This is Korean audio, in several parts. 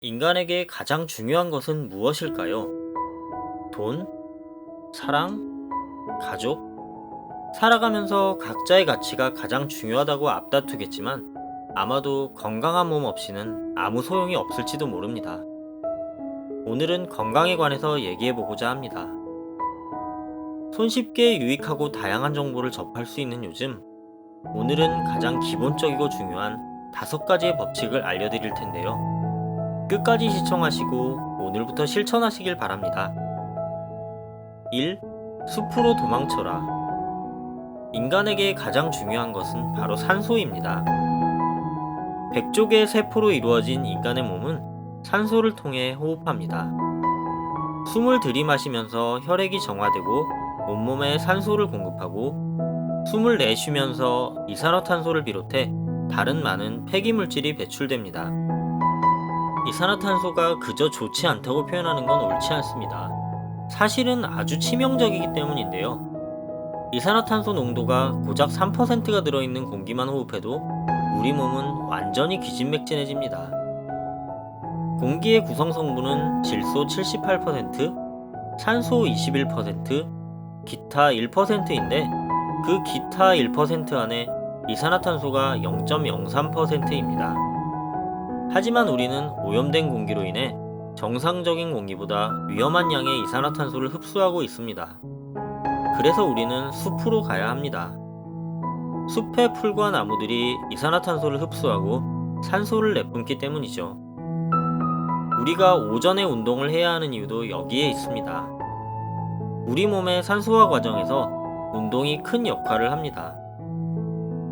인간에게 가장 중요한 것은 무엇일까요? 돈? 사랑? 가족? 살아가면서 각자의 가치가 가장 중요하다고 앞다투겠지만 아마도 건강한 몸 없이는 아무 소용이 없을지도 모릅니다. 오늘은 건강에 관해서 얘기해보고자 합니다. 손쉽게 유익하고 다양한 정보를 접할 수 있는 요즘, 오늘은 가장 기본적이고 중요한 5가지의 법칙을 알려드릴 텐데요. 끝까지 시청하시고 오늘부터 실천하시길 바랍니다. 1. 숲으로 도망쳐라. 인간에게 가장 중요한 것은 바로 산소입니다. 100조 개의 세포로 이루어진 인간의 몸은 산소를 통해 호흡합니다. 숨을 들이마시면서 혈액이 정화되고 온몸에 산소를 공급하고, 숨을 내쉬면서 이산화탄소를 비롯해 다른 많은 폐기물질이 배출됩니다. 이산화탄소가 그저 좋지 않다고 표현하는 건 옳지 않습니다. 사실은 아주 치명적이기 때문인데요. 이산화탄소 농도가 고작 3%가 들어있는 공기만 호흡해도 우리 몸은 완전히 기진맥진해집니다. 공기의 구성 성분은 질소 78%, 산소 21%, 기타 1%인데 그 기타 1% 안에 이산화탄소가 0.03%입니다. 하지만 우리는 오염된 공기로 인해 정상적인 공기보다 위험한 양의 이산화탄소를 흡수하고 있습니다. 그래서 우리는 숲으로 가야 합니다. 숲의 풀과 나무들이 이산화탄소를 흡수하고 산소를 내뿜기 때문이죠. 우리가 오전에 운동을 해야 하는 이유도 여기에 있습니다. 우리 몸의 산소화 과정에서 운동이 큰 역할을 합니다.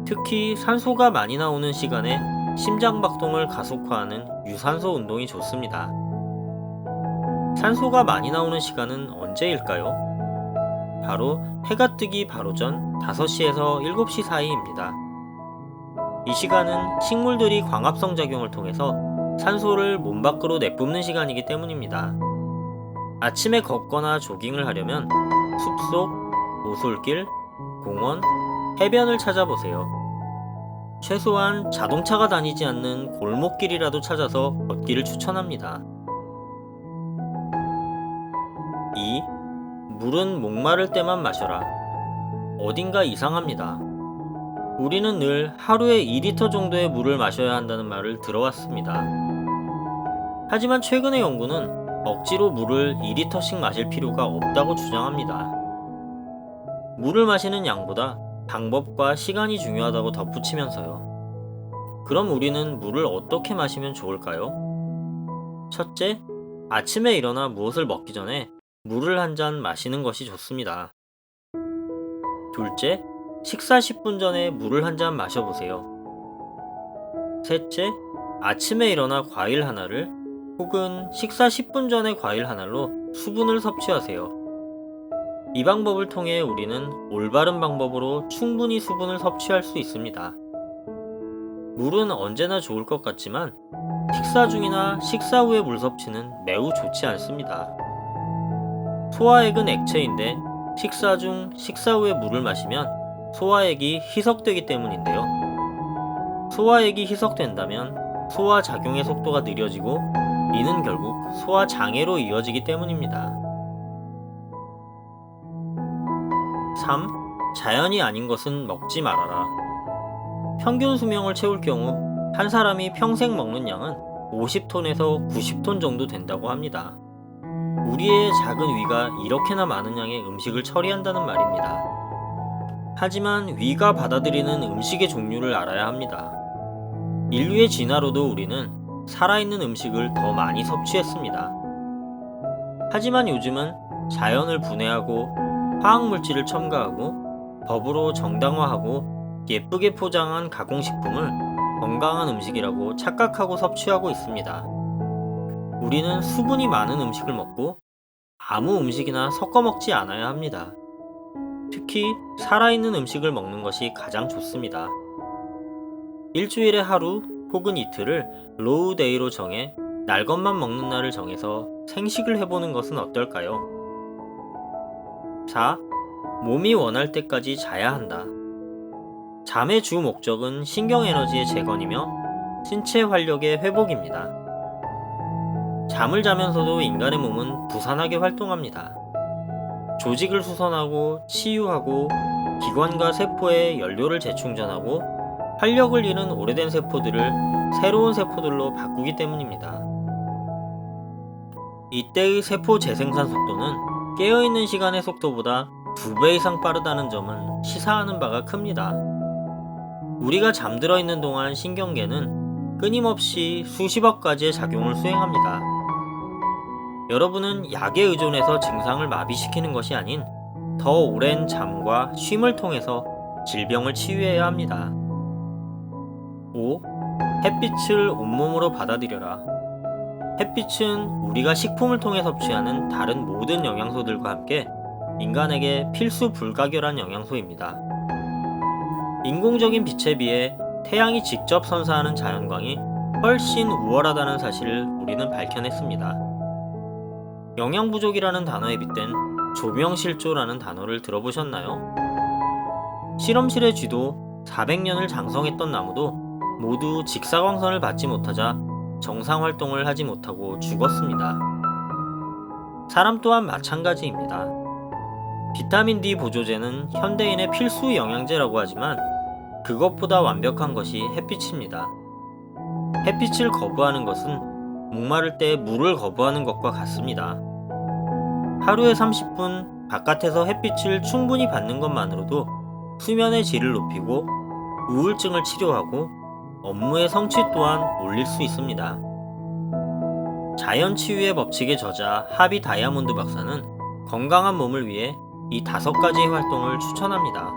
특히 산소가 많이 나오는 시간에 심장박동을 가속화하는 유산소 운동이 좋습니다. 산소가 많이 나오는 시간은 언제일까요? 바로 해가 뜨기 바로 전 5시에서 7시 사이입니다. 이 시간은 식물들이 광합성 작용을 통해서 산소를 몸 밖으로 내뿜는 시간이기 때문입니다. 아침에 걷거나 조깅을 하려면 숲속, 오솔길, 공원, 해변을 찾아보세요. 최소한 자동차가 다니지 않는 골목길이라도 찾아서 걷기를 추천합니다. 2. 물은 목마를 때만 마셔라. 어딘가 이상합니다. 우리는 늘 하루에 2리터 정도의 물을 마셔야 한다는 말을 들어왔습니다. 하지만 최근의 연구는 억지로 물을 2리터씩 마실 필요가 없다고 주장합니다. 물을 마시는 양보다 방법과 시간이 중요하다고 덧붙이면서요. 그럼 우리는 물을 어떻게 마시면 좋을까요? 첫째, 아침에 일어나 무엇을 먹기 전에 물을 한 잔 마시는 것이 좋습니다. 둘째, 식사 10분 전에 물을 한 잔 마셔보세요. 셋째, 아침에 일어나 과일 하나를 혹은 식사 10분 전에 과일 하나로 수분을 섭취하세요. 이 방법을 통해 우리는 올바른 방법으로 충분히 수분을 섭취할 수 있습니다. 물은 언제나 좋을 것 같지만 식사 중이나 식사 후의 물 섭취는 매우 좋지 않습니다. 소화액은 액체인데 식사 중, 식사 후에 물을 마시면 소화액이 희석되기 때문인데요. 소화액이 희석된다면 소화작용의 속도가 느려지고 이는 결국 소화장애로 이어지기 때문입니다. 3. 자연이 아닌 것은 먹지 말아라. 평균 수명을 채울 경우 한 사람이 평생 먹는 양은 50톤에서 90톤 정도 된다고 합니다. 우리의 작은 위가 이렇게나 많은 양의 음식을 처리한다는 말입니다. 하지만 위가 받아들이는 음식의 종류를 알아야 합니다. 인류의 진화로도 우리는 살아있는 음식을 더 많이 섭취했습니다. 하지만 요즘은 자연을 분해하고 화학물질을 첨가하고 법으로 정당화하고 예쁘게 포장한 가공식품을 건강한 음식이라고 착각하고 섭취하고 있습니다. 우리는 수분이 많은 음식을 먹고 아무 음식이나 섞어 먹지 않아야 합니다. 특히 살아있는 음식을 먹는 것이 가장 좋습니다. 일주일에 하루 혹은 이틀을 로우 데이로 정해 날 것만 먹는 날을 정해서 생식을 해보는 것은 어떨까요? 4. 몸이 원할 때까지 자야 한다. 잠의 주 목적은 신경에너지의 재건이며 신체 활력의 회복입니다. 잠을 자면서도 인간의 몸은 부산하게 활동합니다. 조직을 수선하고 치유하고 기관과 세포에 연료를 재충전하고 활력을 잃은 오래된 세포들을 새로운 세포들로 바꾸기 때문입니다. 이때의 세포 재생산 속도는 깨어있는 시간의 속도보다 2배 이상 빠르다는 점은 시사하는 바가 큽니다. 우리가 잠들어 있는 동안 신경계는 끊임없이 수십억 가지의 작용을 수행합니다. 여러분은 약에 의존해서 증상을 마비시키는 것이 아닌 더 오랜 잠과 쉼을 통해서 질병을 치유해야 합니다. 5. 햇빛을 온몸으로 받아들여라. 햇빛은 우리가 식품을 통해 섭취하는 다른 모든 영양소들과 함께 인간에게 필수 불가결한 영양소입니다. 인공적인 빛에 비해 태양이 직접 선사하는 자연광이 훨씬 우월하다는 사실을 우리는 밝혀냈습니다. 영양 부족이라는 단어에 빗댄 조명실조라는 단어를 들어보셨나요? 실험실의 쥐도 400년을 장성했던 나무도 모두 직사광선을 받지 못하자 정상 활동을 하지 못하고 죽었습니다. 사람 또한 마찬가지입니다. 비타민 D 보조제는 현대인의 필수 영양제라고 하지만 그것보다 완벽한 것이 햇빛입니다. 햇빛을 거부하는 것은 목마를 때 물을 거부하는 것과 같습니다. 하루에 30분 바깥에서 햇빛을 충분히 받는 것만으로도 수면의 질을 높이고 우울증을 치료하고 업무의 성취 또한 올릴 수 있습니다. 자연 치유의 법칙의 저자 하비 다이아몬드 박사는 건강한 몸을 위해 이 5가지의 활동을 추천합니다.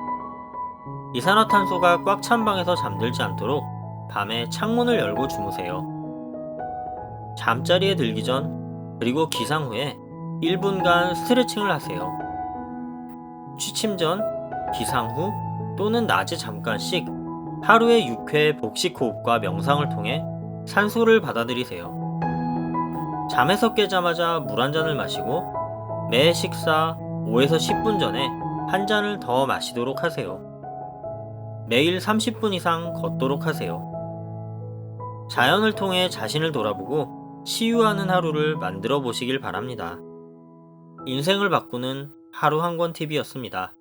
이산화탄소가 꽉 찬 방에서 잠들지 않도록 밤에 창문을 열고 주무세요. 잠자리에 들기 전 그리고 기상 후에 1분간 스트레칭을 하세요. 취침 전, 기상 후 또는 낮에 잠깐씩 하루에 6회 복식 호흡과 명상을 통해 산소를 받아들이세요. 잠에서 깨자마자 물 한 잔을 마시고 매 식사 5에서 10분 전에 한 잔을 더 마시도록 하세요. 매일 30분 이상 걷도록 하세요. 자연을 통해 자신을 돌아보고 치유하는 하루를 만들어 보시길 바랍니다. 인생을 바꾸는 하루 한 권 팁이었습니다.